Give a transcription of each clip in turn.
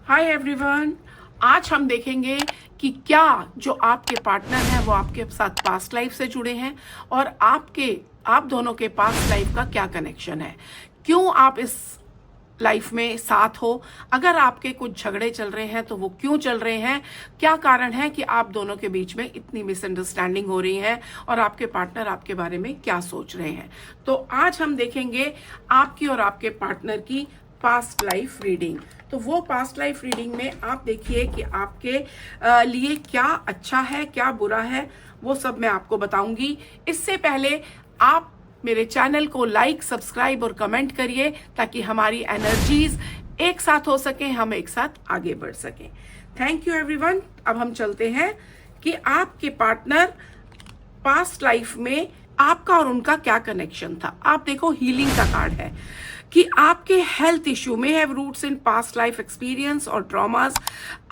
Hi everyone. आज हम देखेंगे कि क्या जो आपके पार्टनर हैं वो आपके साथ पास्ट लाइफ से जुड़े हैं और आप दोनों के पास्ट लाइफ का क्या कनेक्शन है, क्यों आप इस लाइफ में साथ हो, अगर आपके कुछ झगड़े चल रहे हैं तो वो क्यों चल रहे हैं, क्या कारण है कि आप दोनों के बीच में इतनी मिसअंडरस्टैंडिंग हो रही है और आपके पार्टनर आपके बारे में क्या सोच रहे हैं। तो आज हम देखेंगे आपकी और आपके पार्टनर की पास्ट लाइफ रीडिंग। तो वो पास्ट लाइफ रीडिंग में आप देखिए कि आपके लिए क्या अच्छा है क्या बुरा है, वो सब मैं आपको बताऊंगी। इससे पहले आप मेरे चैनल को लाइक, सब्सक्राइब और कमेंट करिए ताकि हमारी एनर्जीज एक साथ हो सके, हम एक साथ आगे बढ़ सकें। Thank you everyone. अब हम चलते हैं कि आपके पार्टनर पास्ट लाइफ में आपका और उनका क्या कनेक्शन था। आप देखो, हीलिंग का कार्ड है कि आपके हेल्थ इश्यू में have roots in past life experience और ट्रॉमास।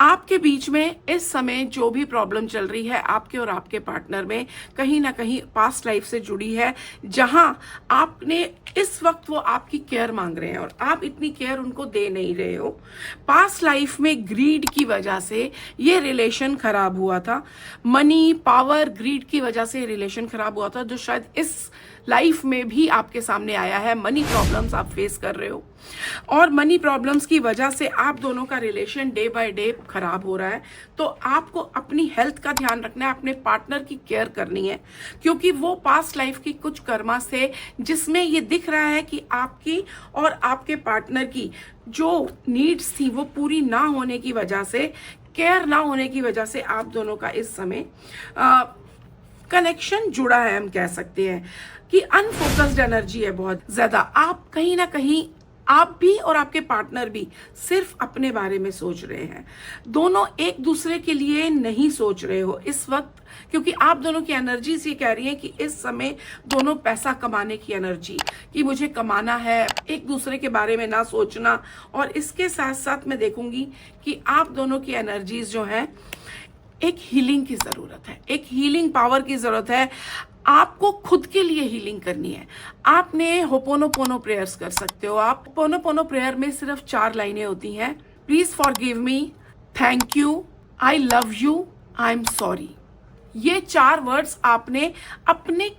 आपके बीच में इस समय जो भी प्रॉब्लम चल रही है आपके और आपके पार्टनर में, कहीं ना कहीं पास्ट लाइफ से जुड़ी है, जहां आपने इस वक्त वो आपकी केयर मांग रहे हैं और आप इतनी केयर उनको दे नहीं रहे हो। पास्ट लाइफ में ग्रीड की वजह से ये रिलेशन खराब हुआ था। मनी, पावर, ग्रीड की वजह से रिलेशन खराब हुआ था, जो शायद इस लाइफ में भी आपके सामने आया है। मनी प्रॉब्लम्स आप फेस कर रहे हो और मनी प्रॉब्लम्स की वजह से आप दोनों का रिलेशन डे बाय डे खराब हो रहा है। तो आपको अपनी हेल्थ का ध्यान रखना है, अपने पार्टनर की केयर करनी है, क्योंकि वो पास्ट लाइफ की कुछ कर्मा से, जिसमें ये दिख रहा है कि आपकी और आपके पार्टनर की जो नीड्स थी वो पूरी ना होने की वजह से, केयर ना होने की वजह से आप दोनों का इस समय कनेक्शन जुड़ा है। हम कह सकते हैं कि अनफोकस्ड एनर्जी है बहुत ज्यादा। आप कहीं ना कहीं, आप भी और आपके पार्टनर भी सिर्फ अपने बारे में सोच रहे हैं, दोनों एक दूसरे के लिए नहीं सोच रहे हो इस वक्त, क्योंकि आप दोनों की एनर्जीज ये कह रही है कि इस समय दोनों पैसा कमाने की एनर्जी, कि मुझे कमाना है, एक दूसरे के बारे में ना सोचना। और इसके साथ साथ मैं देखूंगी कि आप दोनों की एनर्जीज जो है, एक हीलिंग की जरूरत है, एक हीलिंग पावर की जरूरत है। आपको खुद के लिए हीलिंग करनी है। आपने होपोनोपोनो प्रेयर्स कर सकते हो। आप होपोनोपोनो प्रेयर में सिर्फ 4 लाइनें होती हैं। Please forgive me, thank you, I love you, I am sorry. ये 4 वर्ड्स आपने अपने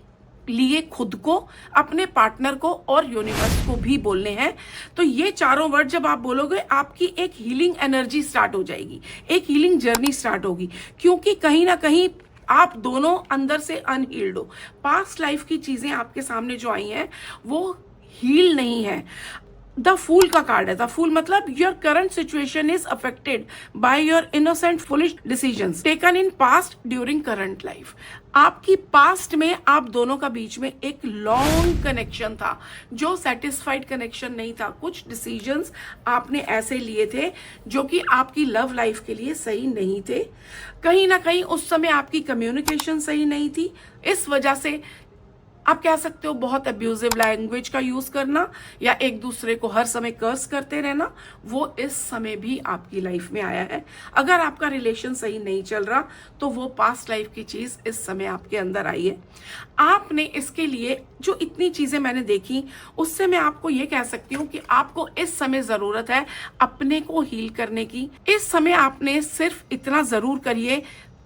लिए, खुद को, अपने पार्टनर को और यूनिवर्स को भी बोलने हैं। तो ये चारों वर्ड जब आप बोलोगे, आपकी एक हीलिंग एनर्जी स्टार्ट हो जाएगी, एक हीलिंग जर्नी स्टार्ट होगी, क्योंकि कहीं ना कहीं आप दोनों अंदर से अनहील्ड हो। पास्ट लाइफ की चीजें आपके सामने जो आई हैं वो हील नहीं है। द फूल का कार्ड है। द फूल मतलब your current situation is affected by your innocent foolish decisions taken in past during current life. आपकी पास्ट में आप दोनों का बीच में एक लॉन्ग कनेक्शन था, जो सेटिस्फाइड कनेक्शन नहीं था। कुछ डिसीजंस आपने ऐसे लिए थे जो कि आपकी लव लाइफ के लिए सही नहीं थे। कहीं ना कहीं उस समय आपकी कम्युनिकेशन सही नहीं थी। इस वजह से आप कह सकते हो बहुत अब्यूजिव लैंग्वेज का यूज करना या एक दूसरे को हर समय कर्स करते रहना, वो इस समय भी आपकी लाइफ में आया है। अगर आपका रिलेशन सही नहीं चल रहा तो वो पास्ट लाइफ की चीज इस समय आपके अंदर आई है। आपने इसके लिए जो इतनी चीजें मैंने देखी, उससे मैं आपको ये कह सकती हूँ कि आपको इस समय जरूरत है अपने को हील करने की। इस समय आपने सिर्फ इतना जरूर करिए,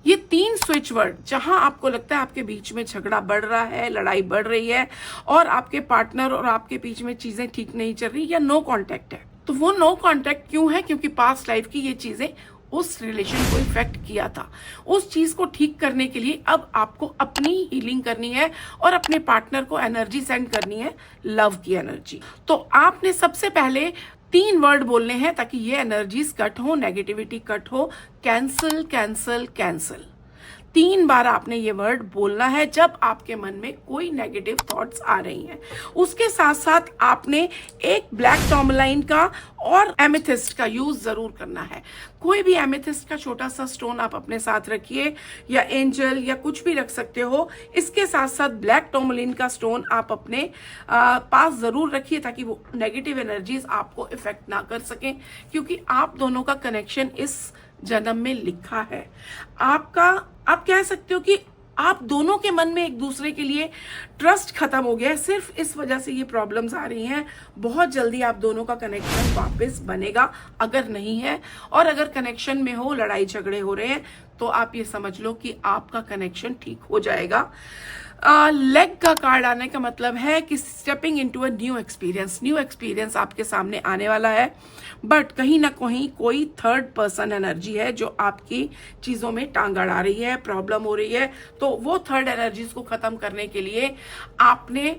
ये 3 स्विच वर्ड जहां आपको लगता है आपके बीच में झगड़ा बढ़ रहा है, लड़ाई बढ़ रही है और आपके पार्टनर और आपके बीच में चीजें ठीक नहीं चल रही या नो कांटेक्ट है, तो वो नो कांटेक्ट क्यों है? क्योंकि पास्ट लाइफ की ये चीजें उस रिलेशन को इफेक्ट किया था। उस चीज को ठीक करने के लिए अब आपको अपनी हीलिंग करनी है और अपने पार्टनर को एनर्जी सेंड करनी है, लव की एनर्जी। तो आपने सबसे पहले 3 वर्ड बोलने हैं ताकि ये एनर्जीज कट हो, नेगेटिविटी कट हो। Cancel, cancel, cancel. 3 बार आपने ये वर्ड बोलना है जब आपके मन में कोई नेगेटिव थॉट्स आ रही हैं। उसके साथ साथ आपने एक ब्लैक टॉर्मलाइन का और एमेथिस्ट का यूज जरूर करना है। कोई भी एमेथिस्ट का छोटा सा स्टोन आप अपने साथ रखिए, या एंजल या कुछ भी रख सकते हो। इसके साथ साथ ब्लैक टॉर्मलाइन का स्टोन आप अपने पास जरूर रखिए ताकि वो नेगेटिव एनर्जीज आपको इफेक्ट ना कर सकें, क्योंकि आप दोनों का कनेक्शन इस जन्म में लिखा है। आपका, आप कह सकते हो कि आप दोनों के मन में एक दूसरे के लिए ट्रस्ट खत्म हो गया है, सिर्फ इस वजह से ये प्रॉब्लम्स आ रही हैं। बहुत जल्दी आप दोनों का कनेक्शन वापस बनेगा, अगर नहीं है, और अगर कनेक्शन में हो, लड़ाई झगड़े हो रहे हैं, तो आप ये समझ लो कि आपका कनेक्शन ठीक हो जाएगा। लेग का कार्ड आने का मतलब है कि stepping into a new experience आपके सामने आने वाला है, बट कहीं ना कहीं कोई थर्ड पर्सन एनर्जी है जो आपकी चीज़ों में टांग अड़ा रही है, प्रॉब्लम हो रही है। तो वो थर्ड एनर्जीज को ख़त्म करने के लिए आपने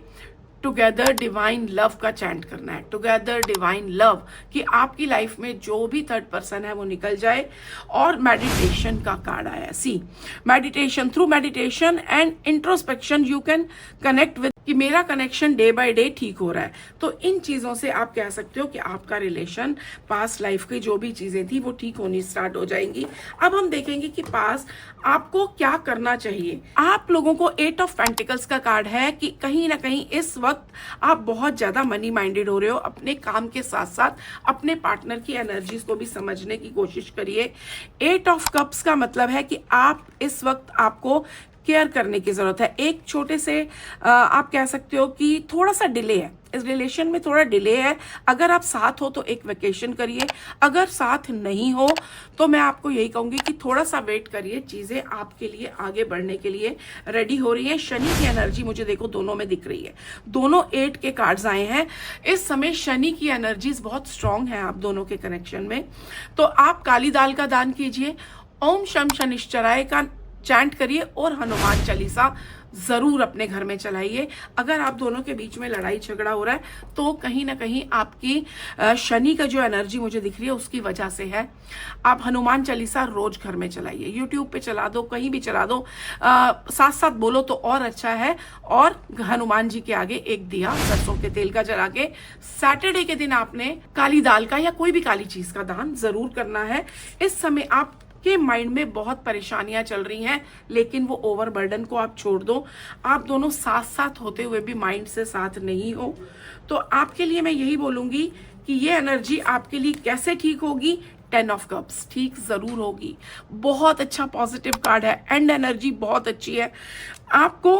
टुगेदर डिवाइन लव का चैंट करना है, टुगेदर डिवाइन लव, कि आपकी लाइफ में जो भी थर्ड पर्सन है वो निकल जाए। और मेडिटेशन का कार्ड आया, see meditation, through meditation and introspection you can connect with, कि मेरा कनेक्शन डे बाय डे ठीक हो रहा है। तो इन चीज़ों से आप कह सकते हो कि आपका रिलेशन, पास्ट लाइफ की जो भी चीज़ें थी वो ठीक होनी स्टार्ट हो जाएंगी। अब हम देखेंगे कि पास्ट आपको क्या करना चाहिए। आप लोगों को 8 ऑफ पेंटिकल्स का कार्ड है कि कहीं ना कहीं इस वक्त आप बहुत ज़्यादा मनी माइंडेड हो रहे हो। अपने काम के साथ साथ अपने पार्टनर की एनर्जीज को भी समझने की कोशिश करिए। 8 ऑफ कप्स का मतलब है कि आप इस वक्त आपको केयर करने की जरूरत है। एक छोटे से आप कह सकते हो कि थोड़ा सा डिले है, इस रिलेशन में थोड़ा डिले है। अगर आप साथ हो तो एक वेकेशन करिए, अगर साथ नहीं हो तो मैं आपको यही कहूंगी कि थोड़ा सा वेट करिए, चीजें आपके लिए आगे बढ़ने के लिए रेडी हो रही है। शनि की एनर्जी मुझे देखो दोनों में दिख रही है, दोनों 8 के कार्ड्स आए हैं। इस समय शनि की एनर्जीज बहुत स्ट्रांग है आप दोनों के कनेक्शन में। तो आप काली दाल का दान कीजिए, ओम शम शनिश्चराय का चैंट करिए और हनुमान चालीसा जरूर अपने घर में चलाइए। अगर आप दोनों के बीच में लड़ाई झगड़ा हो रहा है तो कहीं ना कहीं आपकी शनि का जो एनर्जी मुझे दिख रही है उसकी वजह से है। आप हनुमान चालीसा रोज घर में चलाइए, यूट्यूब पे चला दो, कहीं भी चला दो, साथ साथ बोलो तो और अच्छा है। और हनुमान जी के आगे एक दिया सरसों के तेल का जला के सैटरडे के दिन आपने काली दाल का या कोई भी काली चीज का दान जरूर करना है। इस समय आप के माइंड में बहुत परेशानियां चल रही हैं, लेकिन वो ओवरबर्डन को आप छोड़ दो। आप दोनों साथ साथ होते हुए भी माइंड से साथ नहीं हो। तो आपके लिए मैं यही बोलूंगी कि ये एनर्जी आपके लिए कैसे ठीक होगी। 10 ऑफ कप्स ठीक जरूर होगी, बहुत अच्छा पॉजिटिव कार्ड है, एंड एनर्जी बहुत अच्छी है। आपको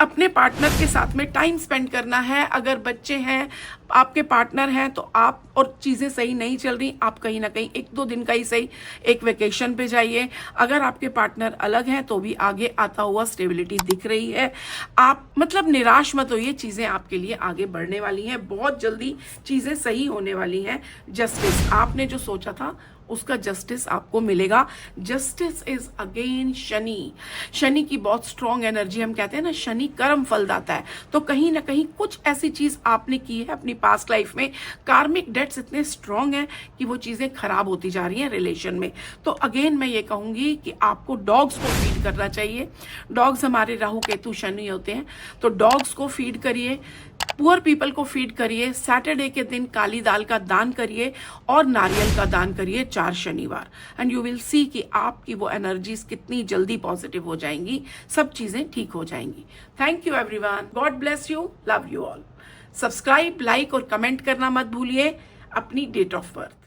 अपने पार्टनर के साथ में टाइम स्पेंड करना है। अगर बच्चे हैं, आपके पार्टनर हैं, तो आप और चीज़ें सही नहीं चल रही, आप कहीं ना कहीं 1-2 दिन का ही सही एक वेकेशन पे जाइए। अगर आपके पार्टनर अलग हैं तो भी आगे आता हुआ स्टेबिलिटी दिख रही है। आप मतलब निराश मत होइए, चीज़ें आपके लिए आगे बढ़ने वाली हैं, बहुत जल्दी चीज़ें सही होने वाली हैं। जस्टिस, आपने जो सोचा था उसका जस्टिस आपको मिलेगा। Justice is again Shani, Shani की बहुत स्ट्रॉन्ग एनर्जी। हम कहते हैं ना शनि कर्म फल दाता है, तो कहीं ना कहीं कुछ ऐसी चीज आपने की है अपनी पास्ट लाइफ में, कार्मिक डेट्स इतने स्ट्रॉन्ग हैं कि वो चीजें खराब होती जा रही हैं रिलेशन में। तो अगेन मैं ये कहूंगी कि आपको डॉग्स को फीड करना चाहिए। डॉग्स हमारे राहु केतु शनि होते हैं, तो डॉग्स को फीड करिए, पुअर पीपल को फीड करिए। सैटरडे के दिन काली दाल का दान करिए और नारियल का दान करिए 4 शनिवार, एंड यू विल सी कि आपकी वो एनर्जीज कितनी जल्दी पॉजिटिव हो जाएंगी, सब चीजें ठीक हो जाएंगी। Thank you everyone, God bless you, love you all. Subscribe, like और कमेंट करना मत भूलिए। अपनी डेट ऑफ बर्थ